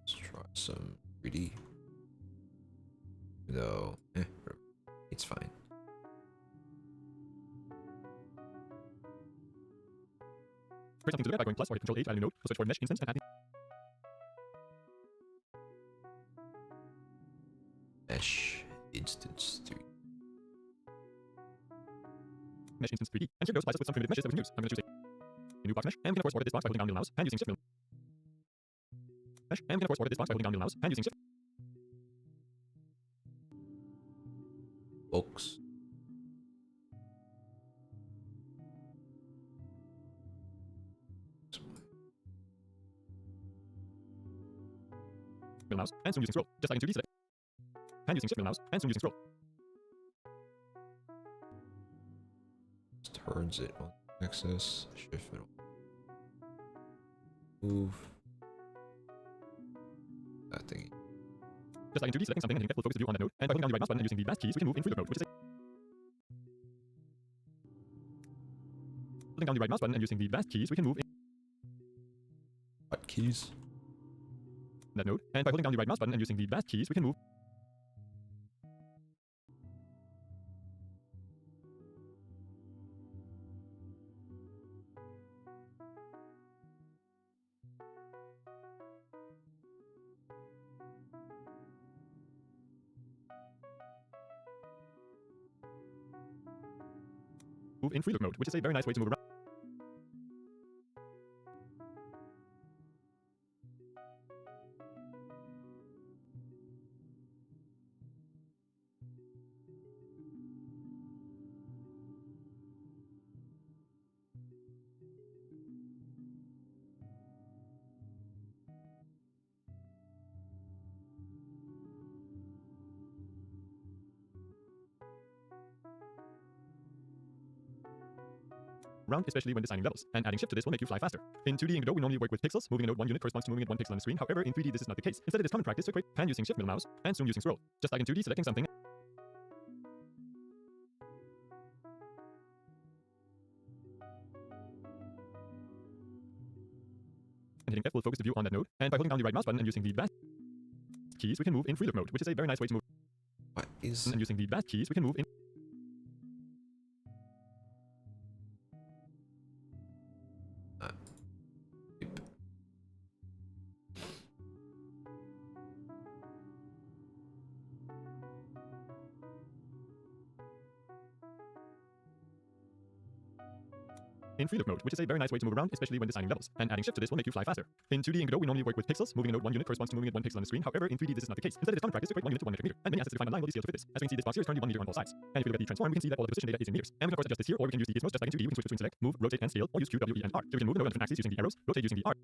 Let's try some 3D. Though, it's fine. Something to do by going plus or hit Control H while you node, search for mesh instance and add Mesh instance 3. mesh instance 3D. And here goes slices with some primitive meshes that we can use. I'm going to choose a new box mesh, and we can of course order this box by holding down middle mouse and using shift middle mesh, and we can of course order this box by holding down middle mouse and using shift Books. middle mouse and zoom using scroll. Just like in 2D, select and using shift middle mouse and zoom using scroll. Turns it on axis. Shift middle. Move. That thingy. Just like in 2D, selecting something and hitting F will focus the view on that node, and by holding down the right mouse button and using the bash keys, we can move in free look mode, which is holding down the right mouse button and using the bash keys, we can move in What keys? that node, and by holding down the right mouse button and using the bash keys, we can move in free look mode, which is a very nice way to move around. Especially when designing levels, and adding shift to this will make you fly faster. In 2D and Godot, we normally work with pixels. Moving a node 1 unit corresponds to moving it 1 pixel on the screen. However, in 3D, this is not the case. Instead, it is common practice to equate pan using shift middle mouse and zoom using scroll. Just like in 2D, selecting something and hitting F will focus the view on that node, and by holding down the right mouse button and using the bash keys, we can move in free look mode, which is a very nice way to move. What is? And using the bash keys, we can move in free look mode, which is a very nice way to move around, especially when designing levels, and adding shift to this will make you fly faster. In 2D and Godot, we normally work with pixels. Moving a node 1 unit corresponds to moving it 1 pixel on the screen. However, in 3D, this is not the case. Instead, it is common practice to equate 1 unit to 1 metric meter, and many assets defined online will be scaled to fit this. As we can see, this box here is currently 1 meter on both sides. And if we look at the transform, we can see that all the position data is in meters. And we can of course adjust this here, or we can use the gizmos just like in 2D. We can switch between select, move, rotate, and scale, or use Q, W, E, and R. So we can move the node on different axes using the arrows, rotate using the R.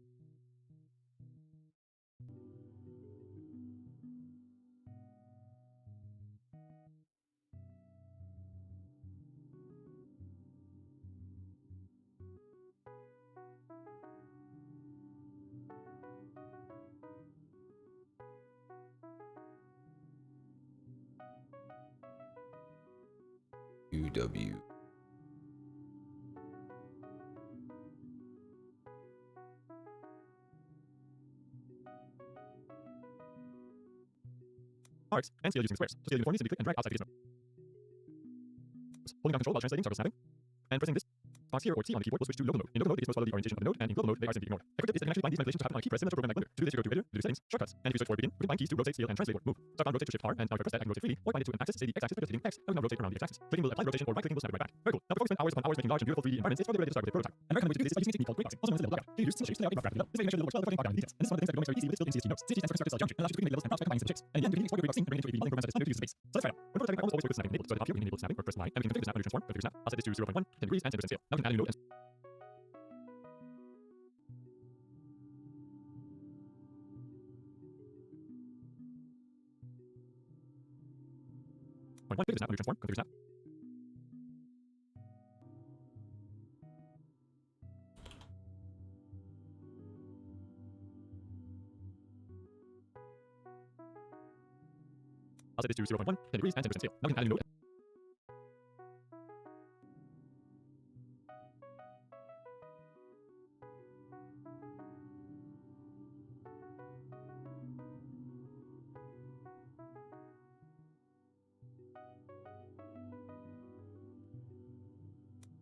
UW. Arcs, and scale using squares. To scale uniformly, simply click and drag outside the gizmo. Holding down control while translating circle snapping. And pressing this box here or T on the keyboard will switch to local mode. In local mode, it is most follow the orientation of the node, and in global mode, they are simply ignored. A quick tip is that you can actually find these manipulations to happen on a key press similar to a program like Blender. To do this, you go to Editor, do settings, shortcuts, and if you search for begin, you can find keys to rotate, scale, and translate or move. Start down, rotate to shift R, and now if I press that, I can rotate freely, or bind it to an axis, say the x-axis by rotating x, I will now rotate around the x-axis. Clicking will apply rotation, or right-clicking will snap it right back. Very cool. Now before we spend hours upon hours making large and beautiful 3D environments, it's probably ready to start with a prototype. And I recommend we do this by using a technique called great boxing, also known as level blackout. You can use simple shapes to lay out a rough graph of the level. This way you make sure the level works well before getting bogged down in details. And this is one of the things that become very easy with still in CST nodes. CST stands for constructed cell geometry, and allows you to quickly manipulate levels and props by combining simple shapes. And in the end, you can export your great boxing, turning it into a 3D modeling program that is standard to use space. So let's try it out. When prototyping, I almost always work with snapping enabled. So at the top here, we can enable snapping or press Y, and we can configure the snap under transform, configure snap. I'll set this to 0.1, 10 degrees, and 10% scale. Now we can add a new node and configure the snap under transform, configure snap. I'll set this to 0.1, 10 degrees, and 10% scale. Now we can add a new node.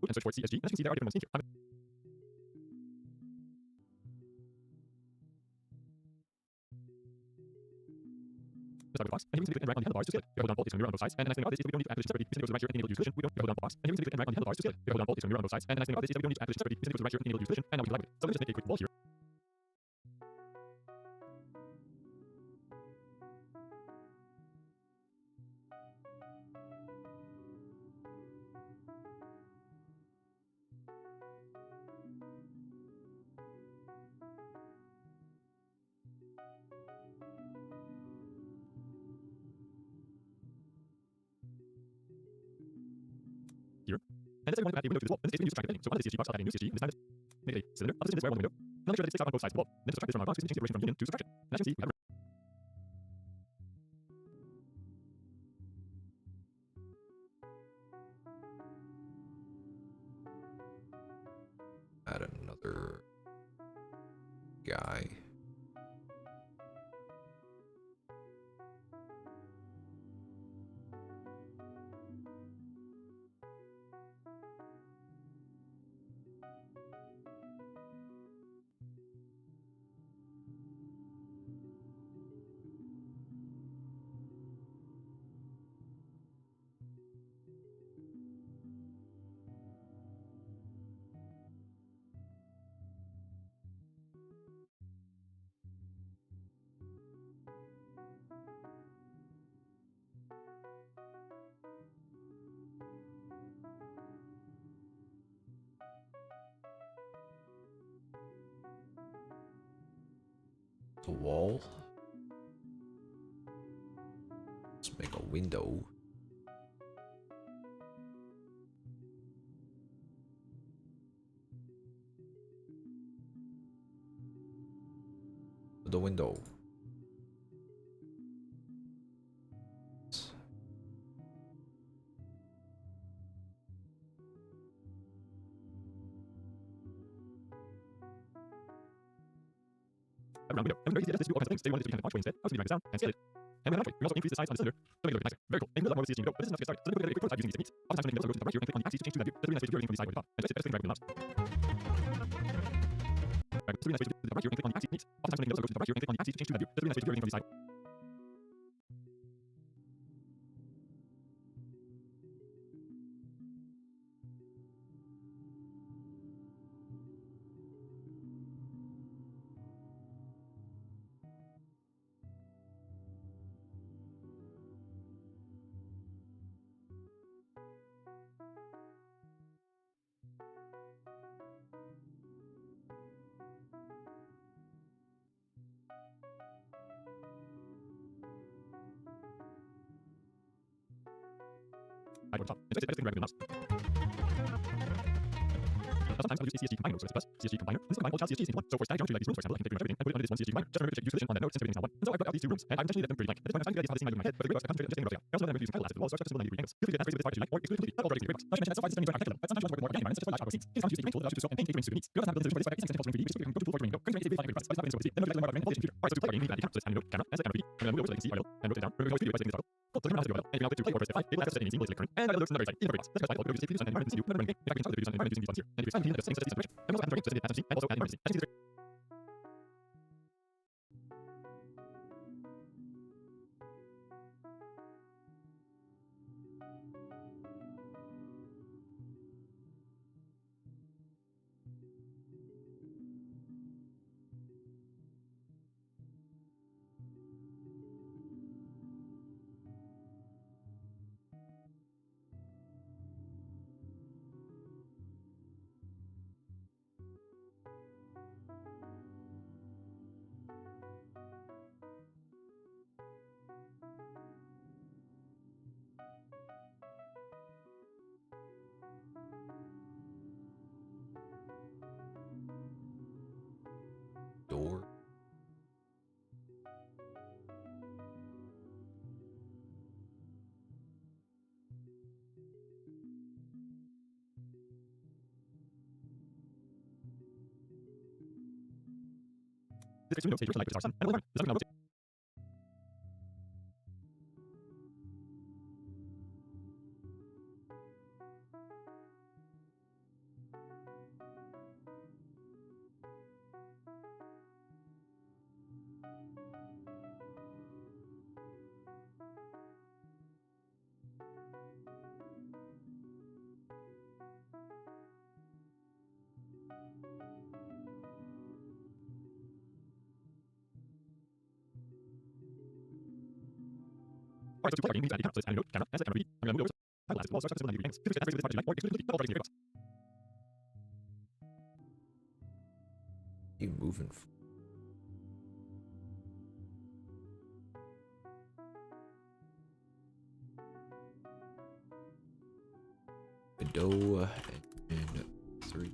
And search for CSG. And as you can see, there are different ones in here. Start with the box, and here we can simply click and drag on the handlebars to scale it. If I hold down Alt, it's going to mirror on both sides. And the nice thing about this is that we don't need acquisition separately. We simply go to the right here and enable use collision. We don't hold down box. And here we can simply click and drag on the handlebars to scale it. If I hold down Alt, it's going to mirror on both sides. And the nice thing about this is that we don't need acquisition separately. We simply go to the right here and enable use collision. And now we can live with it. So let's just make a quick wall here. Here. And let's say we want to add a window to this wall. In this case, we can use subtract bending. So on the CSG box, I'll add a new CSG. And this time, make it a cylinder. I'll position this where I want the window. Now make sure that it sticks out on both sides of the wall. Then to subtract this from our box, we can change the duration from union to subtraction. And as you can see, we have Add another guy. The wall. Let's make a window. The window. round window. And we can very easily adjust this to do all kinds of things. Say we wanted this to be kind of archway instead. I was going to drag this down and scale it. And with an archway, we also increase the size on the cylinder to make it look a bit nicer. Very cool. And we build a lot more with CSG window, but this is enough to get started. So let me put a quick prototype using these techniques. Oftentimes when making builds, I'll go to the right here and click on the axis to change to that view. That's a really nice way to view everything from the side or the top. And just drag with the mouse. Right, so really nice way to do the right here and click on the axis techniques. Oftentimes when making builds, I'll go to the right here and click on the axis to change to that view. That's a really nice way to view everything from the side. I go to the top. And just drag with the mouse. Sometimes I'll use CSG combiner plus CSG combiner. This combine all child CSGs into one. So for static geometry like these rooms, for example, I can configure everything and put it under this one CSG combiner. Just remember to use collision on that node since everything is now one. And so I wrote out these two rooms, and I intentionally let them pretty blank. At this point, I'm starting to get how this thing might do in my head, but the good works, I concentrate on just getting the rows out. I also know that I'm going to use title assets as well, so I start to symbol 90 degree angles. Feel free to add phrases with the type that you like, or exclude completely, not all directly great. Not to mention that self-wise system architecture, but sometimes you want to work with more organic environments, such as flash scenes. Here's how to use the tool that allows you to scope and paint range suited needs. You don't have to build a solution for this, but I can send potential string 3D, basically you can go to tool for range go. Currently, it's a really fine request, but it's not going to then notice that computer. Alright, so to play our game, we need to add the camera, so it's animate node, camera, and set camera PD. And then move over so they can see our and rotate down. Remember, we always video by setting this toggle. Cool, so the camera has to do a and if you now click to play or press F5, it will access setting scene, current. And that looks another exciting, even very fast. Let's press 5, we'll go to save videos and environment and see never running game. In fact, we can start the videos and environment using these buttons here. And if you expand the settings set this direction. And we also add the range, so set it at and also add environment. As you can see, Door. this is two nodes, stage like this are sun, and environment. This is now rotate. Alright, so to play our game, we need to add the camera, so it's animate node, camera, and set camera PD. I'm going to move over to title assets as well, so I start to symbol 90 degree angles. Feel free to add phrases with the type that you like, or exclude completely, not all directly great. You moving? Godot and 3.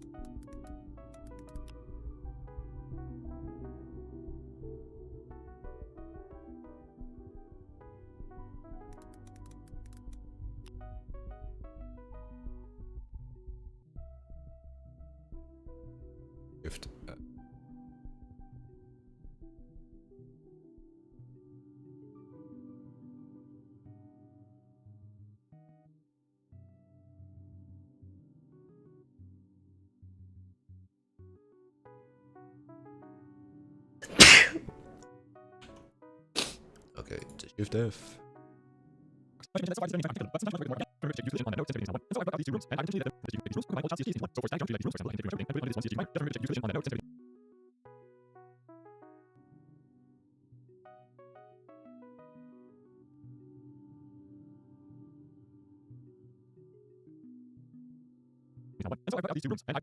Shift. Okay, to Shift F. I mentioned that self-wise system is but sometimes you want to work with more organic. Remember to check use collision on that node since everything is now one. And so I wrote out these two rooms, and I intentionally let them these rooms combine all child CSGs into one. So for static geometry like these rooms, for example, I can configure everything and put it under this one CSG combiner. Just remember to check use collision on that node since everything. And so I wrote out these two rooms, and I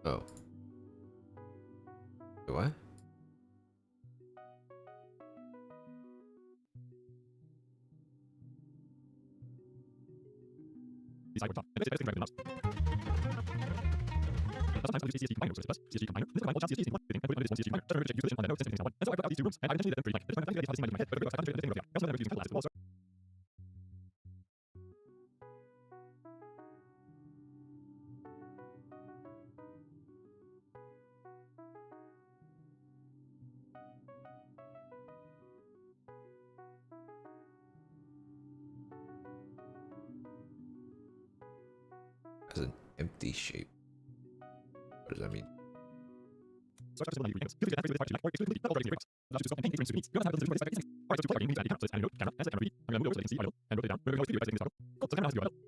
Oh. Do I? decide what top. And this is better than mouse. Sometimes I'll use CSG combiner, so it's plus CSG combiner. This combine all child CSGs into one. Everything and put it under this one CSG combiner. Just remember to check use collision on that node since everything is now one. And so I wrote out these two rooms, and I intentionally let them pretty blank. At this point, I'm starting to get how this thing might do in my head, but the good works, I concentrate on just getting the rows out. I also know that I'm using title assets as well, so As an empty shape. What does that mean? so I start to symbol 90 degree angles. Feel free to add phrases with the type that you like, or exclude completely, not all directly great. Allows you to scope and paint range suited needs. You don't have to build a solution for this, but I can Alright, so to play our game, we need to add the camera, so it's animate node, camera, and set camera PD. I'm going to move over so they can see our and rotate down. Remember, we always preview by setting this toggle. Cool, so the camera has to do a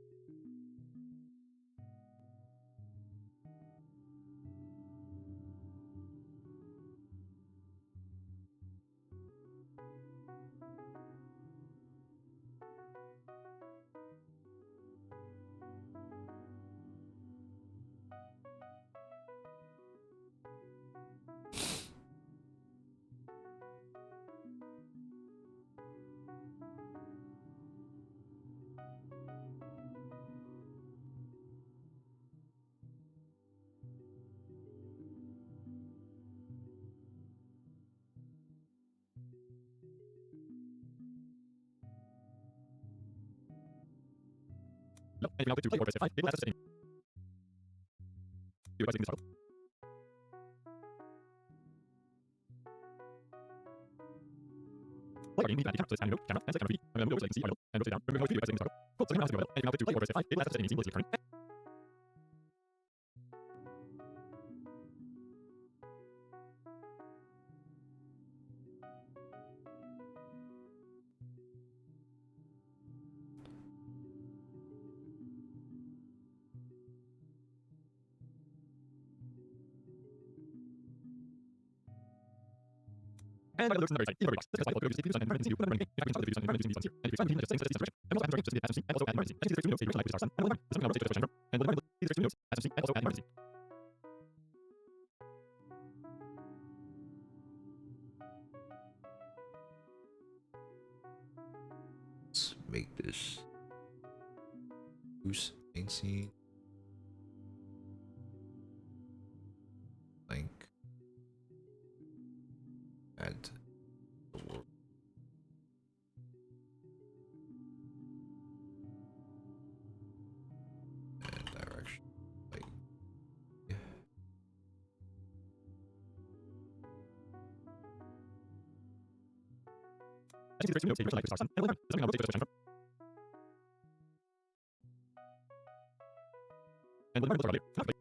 And if you now click to play or press F5, it will access the same. Do it by selecting this toggle. Play our game, we can add the camera, so it's adding note, camera, and select camera 3D. And then move over to select C, audio, and rotate down. Remember how to do it by selecting this toggle. Cool, so camera has to go well. And if you now click to play or press F5, it will access the same seamlessly current. And by the looks on the very side, in the box, this is why I'll go to the and emergency to running game. If I can start the views on the here. And if you find the just setting this direction. And also add direction just and also add emergency. And these are two notes, like this are and the this is rotate to the and the these are two notes, and also add emergency. Let's make this loose main scene. Link. Add the world. And direction. Like, yeah. And these are two notes, like this are and the something I'll rotate to the and the are there.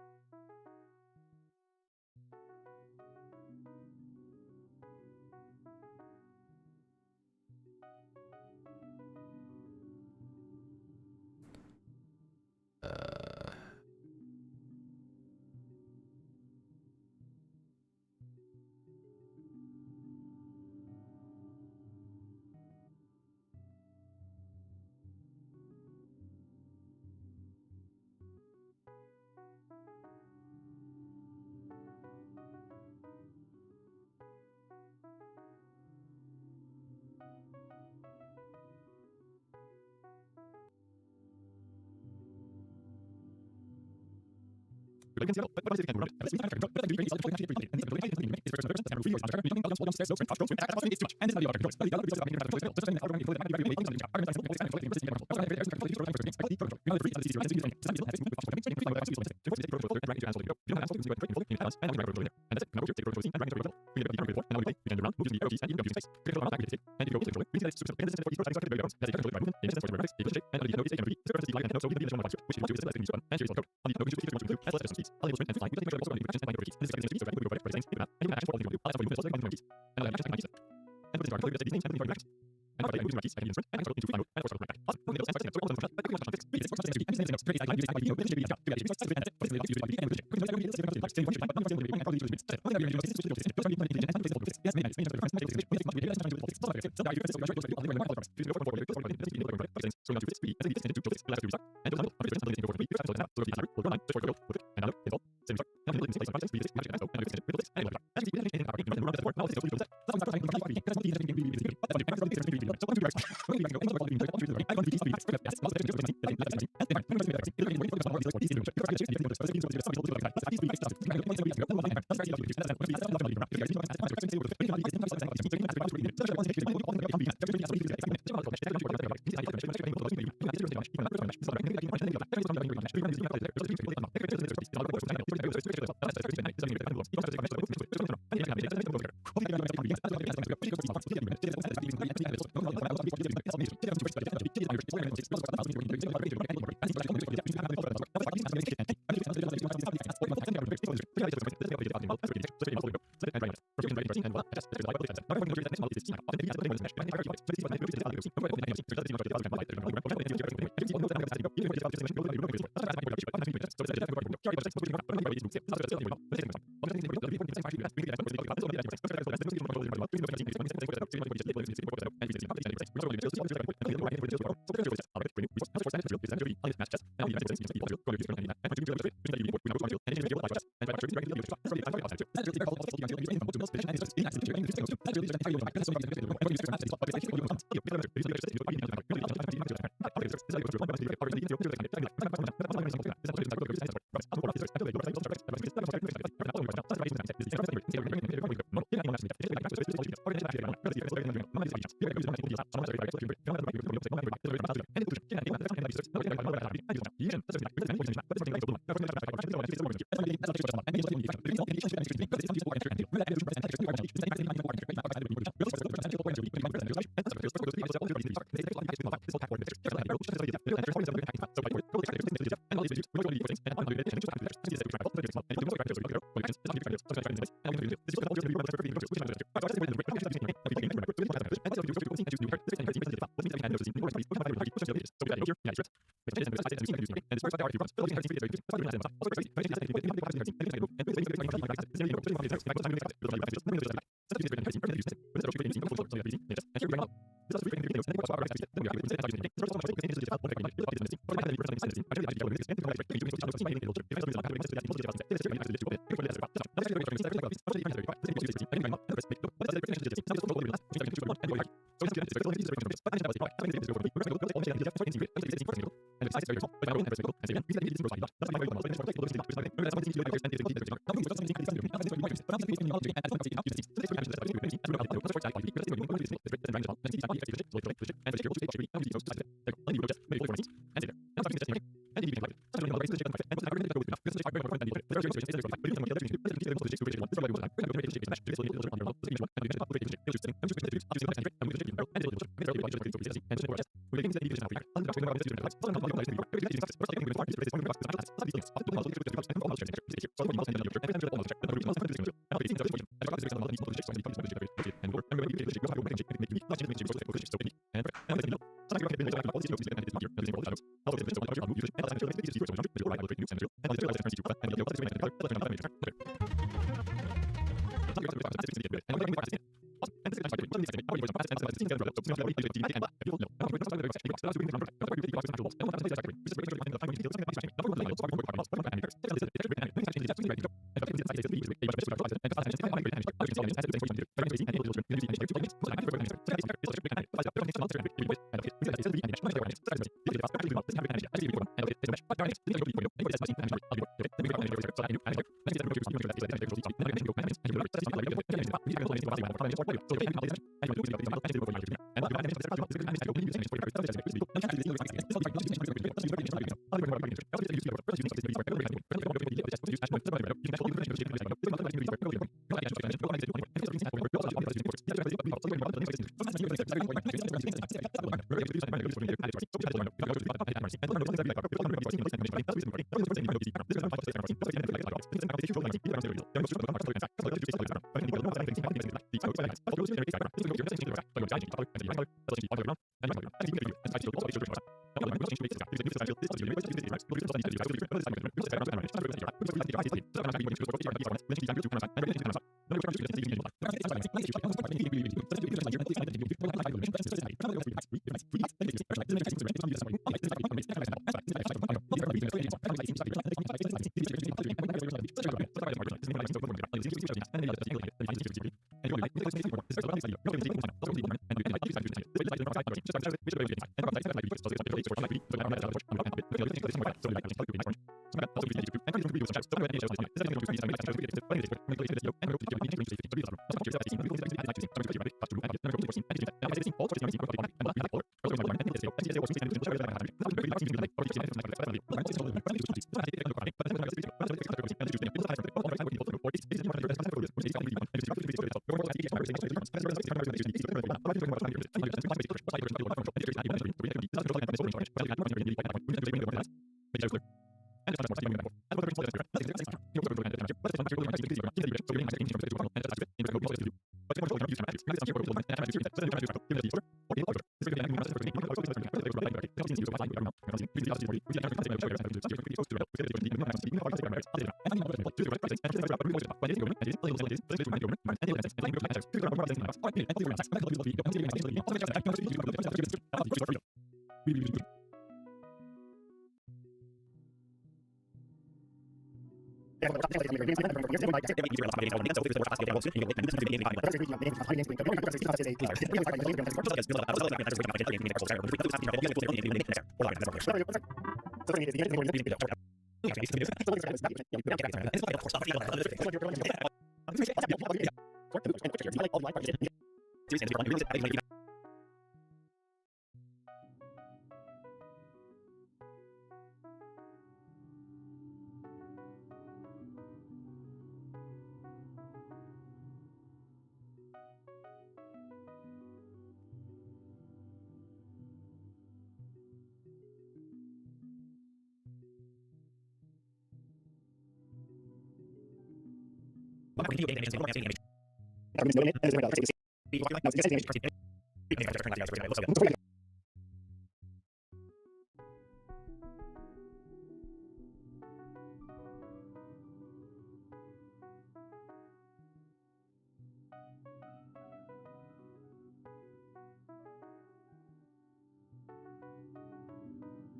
We can see but what is it can run? But it's not but the green is also actually pretty and the is first person camera 3 or camera becoming all downstairs so control and that's too much and this is the other control but the other is something so just an outer control that really something are going to say and the system also have control for the system you know the free and the CC and the system and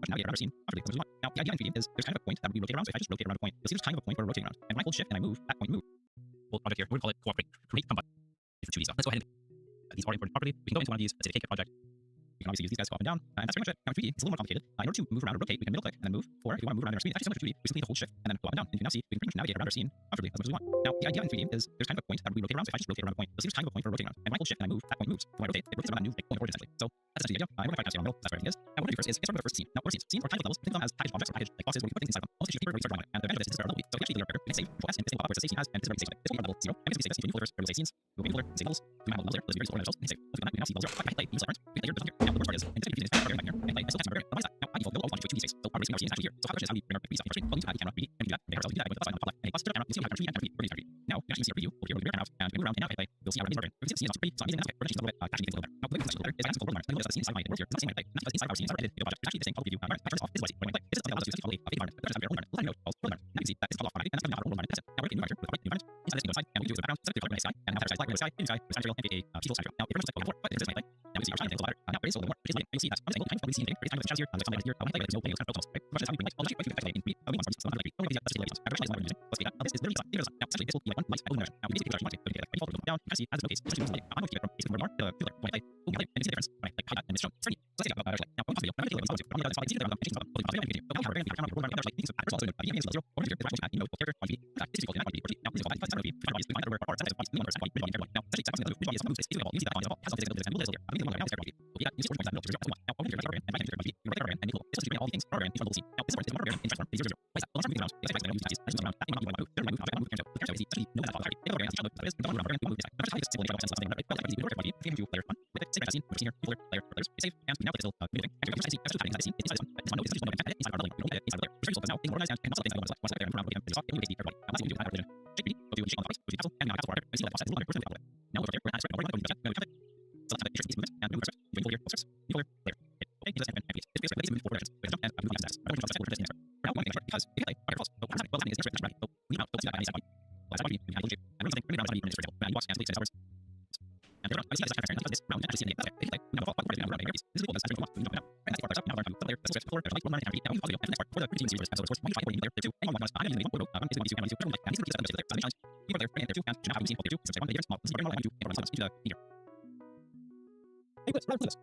Now, I've never seen. Now, the idea in 3D is there's kind of a point that we rotate around. So if I just rotate around a point, you'll see there's kind of a point where we're rotating around. And when I hold shift and I move, that point moves. Well, object here, we're going to call it cooperate, create, combine. It's 2D stuff. Let's go ahead and these are important property. We can go into one of these, let's say take a project. We can obviously use these guys to go up and down. And that's pretty much it. Now, in 3D, it's a little more complicated. In order to move around or rotate, we can middle click and then move. Or if you want to move around our screen, it's actually similar to 2D. We simply need to hold shift and then go up and down. And you can now see we can pretty much navigate around our scene comfortably as much as we want. Now, the idea in 3D is there's kind of a point that we rotate around. So if I just rotate around a point, you'll see there's kind of a point for rotating around. And when I hold shift and I move, that point moves. When I rotate, it rotates around that new point forward essentially. So that's essentially the idea. We're going to find out on the middle. That's where everything is. And what we're going to do first is get started with the first scene. Now, what are scenes? Scenes are kind of levels. Think of them as packaged objects or packaged like boxes where we put things inside them. Almost like a paper where we start drawing it. And the advantage of this is our level. So we actually layer we can save control S and this thing will pop where it says save as and this is where we save it. This will be level 0. And we can save this into new folders where we'll say scenes. We'll be able to save levels. We might have levels there. Let's be very slow on those. And save. Once we've done that, we now see level 0. If I play, you select we layer this on here. Now the worst part is instead of using this back here and play, I still have some here. Now by default, we'll always want to choose 2D space. So our racing is actually here. So how the question is how we bring our 3D stuff into our screen. Well, we need to add the camera 3D and we do that. And we do that by going to the side on the top left. And plus turn the camera, you see how we have 3D and 3D. We're going to 3D. Now we actually see our preview over here. We'll be around and we move around and now I play. You'll see our amazing we can see the scene is pretty. So I'm using that. We're actually a little bit actually things a little better. Now the way we do this is actually called road runner. So you'll notice that the scene inside my world here. It's not the same way I play. Not because the inside of our scene is already edited into the project. It's actually the same color preview. If I turn this off, this is what I see when I play. This is something that allows us to see fully a fake environment. But there's a road runner. Let me know calls road runner. Now you can see that this is called off automatically and that's something not a road runner. Now we're getting new here with new environment. Inside this new side and we can do the background. Set the color in the sky and now the sky, sky, new sky, with material and a visual side. Now if you're just like before, but this is my play. Now we see our shine things a little better. Now it is a little more. It is light. You'll see that. I'm just able to kind of see anything. It's kind of the shadows here. There's some layers here. I'm playing with no playing. It's kind of focus. Right? As much as how we bring light. I'll actually quite a few effects in 3D. We want some like 3D. Only these are just layers. Now visualize what we're using. Let's speed up. Now this is literally just like now essentially this will be like one light by illumination. Now we basically do what you want to. But by default we go down. You can see as the case. Especially when I'm going to keep it from basically more and more to the point I play. We'll be like and you see the difference when I like hide that and it's shown. It's pretty. So let's take about better. Now one video. Now video is also. I'm going to see the difference. Changing them. But we're going to do. Now we're going to be around the like things that also in the game is 0. Over here the actual you know character on TV. That is equal to 1 now this is all that we find we find over our side of the one percent point now essentially it's something that is moves this level you see that on the has something that is here I mean the one now is very well yeah you see what points that middle to 0 now over here and I can do it you right there and cool this is all these things are in one scene now this one is one in transform is 0 0 place that let's move around it's like use this around that might move there might move object move the character is easy know that all right over and see that is the one around move this not just how this simple sense something right well easy order you can do player 1 with it save scene which is here player players save and we now get still moving and you can see that's the scene it's this one it's one notice this one inside our building we don't get inside there which results now being organized and also things I want to there and around with them it's all in basically everybody now let's do that version JPD go do shape on the face which is and now I see that process is a little bit more now over there we're actually already going to do that so let's have it movement and move first you here first you layer okay this and it's basically lazy move forward with jump and move the next I'm going to just forward just now one thing because if I fire false but what's happening is it's right so we now don't see that by any side let's have we have shape and we're something around somebody in this now you watch and leave hours and I see this kind of this round and actually see it okay we have a part around here this is cool that's actually what we know and that's part now learn from the layer this is before there's like one and now we follow and next part for the routine series so of course when you try going there too anyone wants I'm using one photo is going to use and these are the there so you are there and there too and have you seen what they do so one layer small this is very well I do and runs into the here hey let's run this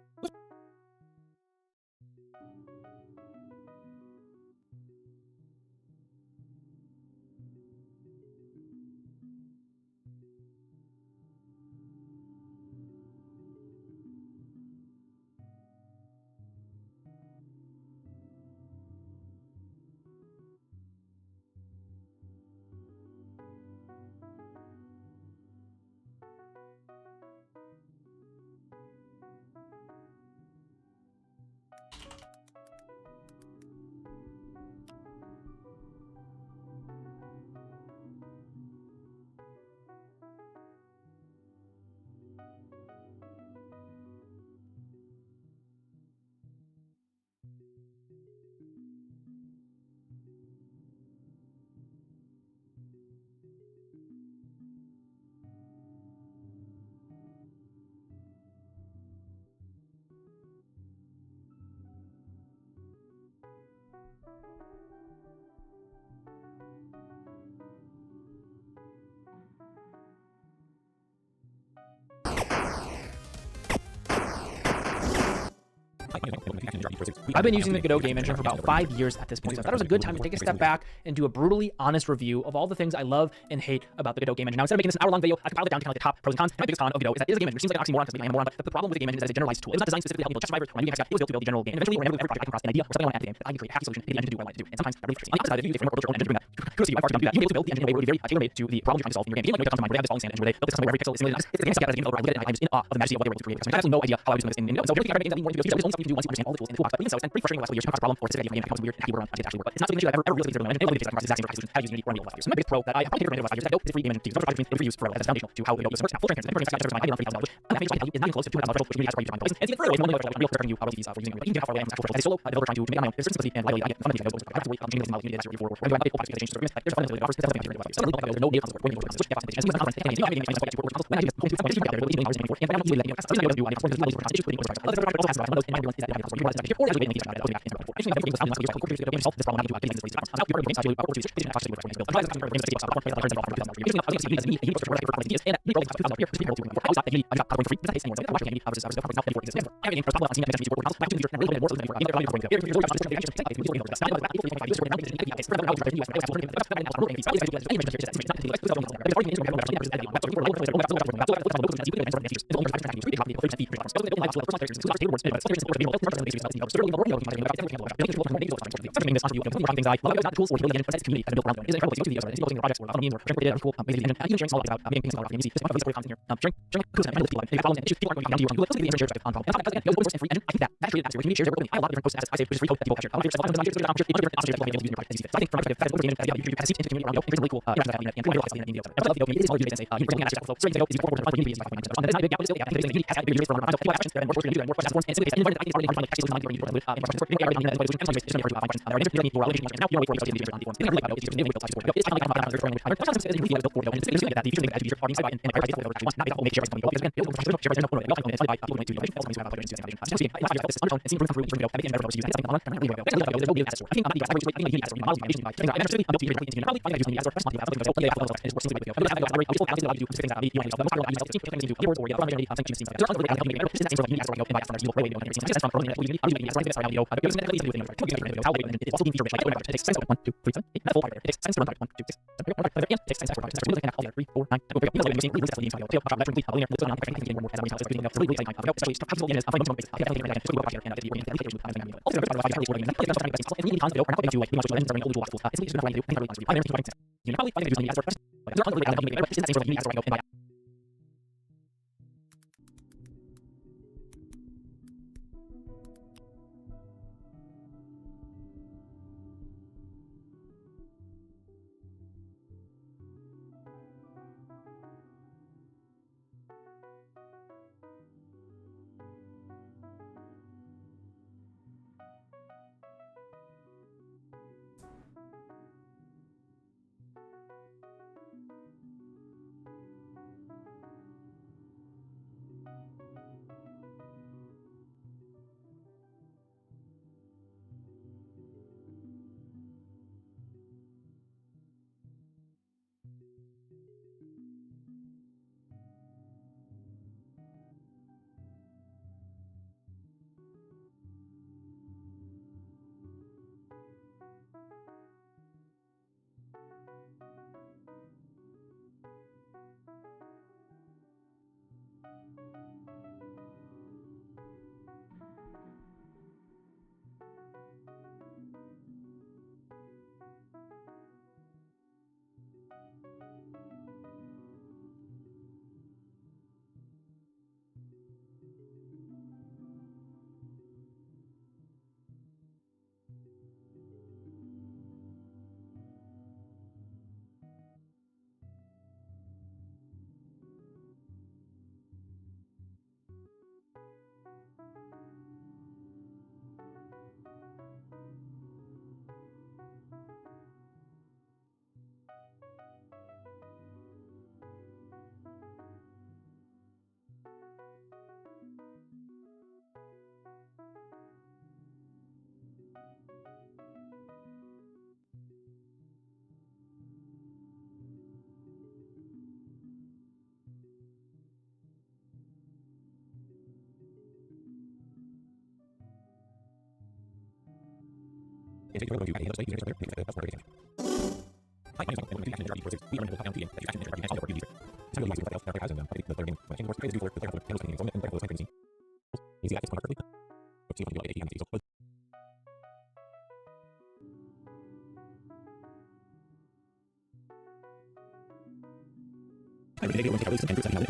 I've been using the Godot game engine for about 5 years at this point, so I thought it was a good time to take a step back and do a brutally honest review of all the things I love and hate about the Godot game engine. Now, instead of making this an hour-long video, I compiled it down to kind of like the top pros and cons. And my biggest con of Godot is that it is a game engine, which seems like an oxymoron because I am a moron, but the problem with the game engine is that it's a generalized tool. It was not designed specifically to help me build chess survivors or my new game. It was built to build the general game. And eventually, whenever every project I come across an idea or something I want to add to the game, I can create a hacky solution to the engine to do what I want it to do. And sometimes that really frustrates me. On the other side, if you use a framework or virtual engine to bring that, kudos to you, I far too dumb to do that. You can be able to build the engine in a way where it will be very tailor-made to the problem you're trying to solve in your game. A game like No Comes to Mind, where they have this falling sand engine where they built this custom way where every pixel is simulated. It's the game I get as a game developer. I look at it and I'm just in awe of the majesty of what they were able to create. I absolutely no idea how I was doing this. And so if you're looking at things that we want to do, you can do once you understand all the tools in the toolbox. But even so, it's been pretty frustrating the last couple years. You come across a problem or a specific idea, becomes weird and happy where it actually work. But it's not something that I've ever really considered doing. And maybe it's exactly the exact same how to use Unity or Unreal last year. So my biggest pro that I probably did for last year is that Godot is free game and free use for as foundational to how Godot works. Now, full transparency, I'm purchasing my $30,000, which I'm not tell you is not even close to $200,000 which Unity has already used. And to get further away from Unreal, Unreal charging you royalties for using Unreal. Even how far away I'm from as a solo developer trying to make it on my own. There's certain simplicity and liability I get fundamentally Godot. I have to wait changing these models Unity for or do I update changes to agreements? There's fundamentally offers there's no native concept working with switch depth and when I do this, when I do that, there will be hours and I don't do it. That's something I do. I also has one of those in my real estate that I have for you guys or is waiting to about it. Actually, I think I'm going to solve this problem. I do this. I'm not going to actually work with switch actually with build. I'm going to go to the software that turns into using up using these and you for ideas and you roll 2000 here to people I was not I got going free but I anymore. Watching I was not for exists. Everything from I've seen that work house actually you're really more than you're either going to be you're just actually take it to the back for 5 years for now it's for the out there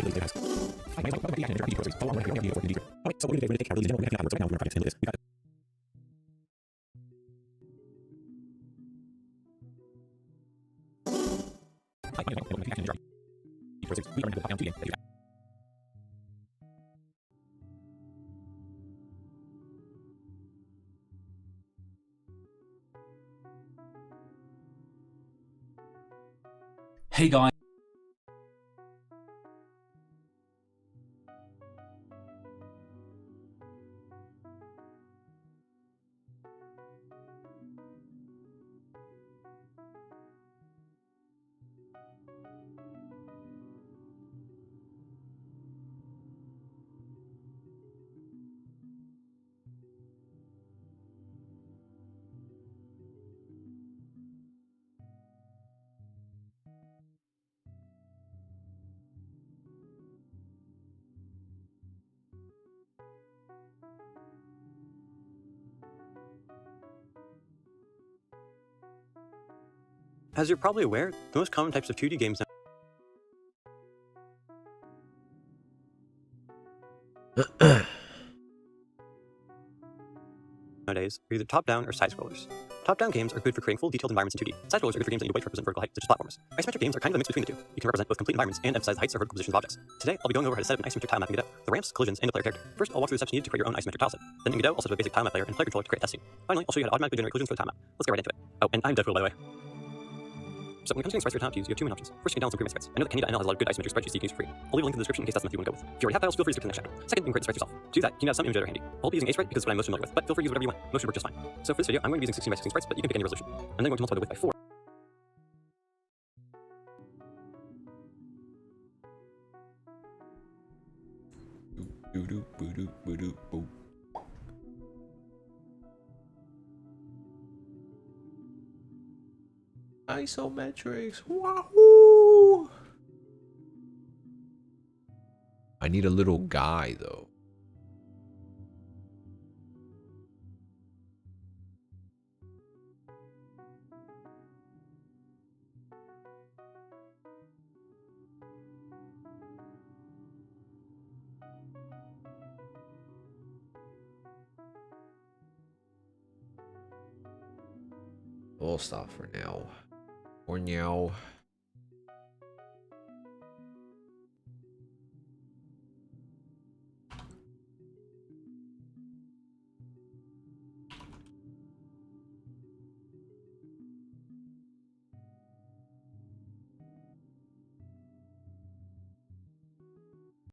you guys are Hey guys. As you're probably aware, the most common types of 2D games nowadays are either top-down or side-scrollers. Top-down games are good for creating full detailed environments in 2D. Side-scrollers are good for games that need a weight to represent vertical height, such as platformers. Isometric games are kind of a mix between the two. You can represent both complete environments and emphasize the heights or vertical positions of objects. Today, I'll be going over how to set up an isometric tile map in Godot, the ramps, collisions, and the player character. First, I'll walk through the steps needed to create your own isometric tile set. Then in Godot, I'll set up a basic tile map layer and player controller to create a test scene. Finally, I'll show you how to automatically generate collisions for the tile map. Let's get right into it. Oh, and I'm Deadpool, by the way. So when it comes to getting sprites for your tile to use, you have two main options. First, you can download some free sprites. I know that Canada NL has a lot of good isometric sprites you can use for free. I'll leave a link in the description in case that's something you want to go with. If you already have tiles, feel free to skip to the next chapter. Second, you can create the sprites yourself. To do that, you can have some image editor handy. I'll be using a sprite because it's what I'm most familiar with, but feel free to use whatever you want. Most should work just fine. So for this video, I'm going to be using 16 by 16 sprites, but you can pick any resolution. I'm then going to multiply the width by 4. Isometrics. Wahoo! I need a little guy though. We'll stop for now. For now.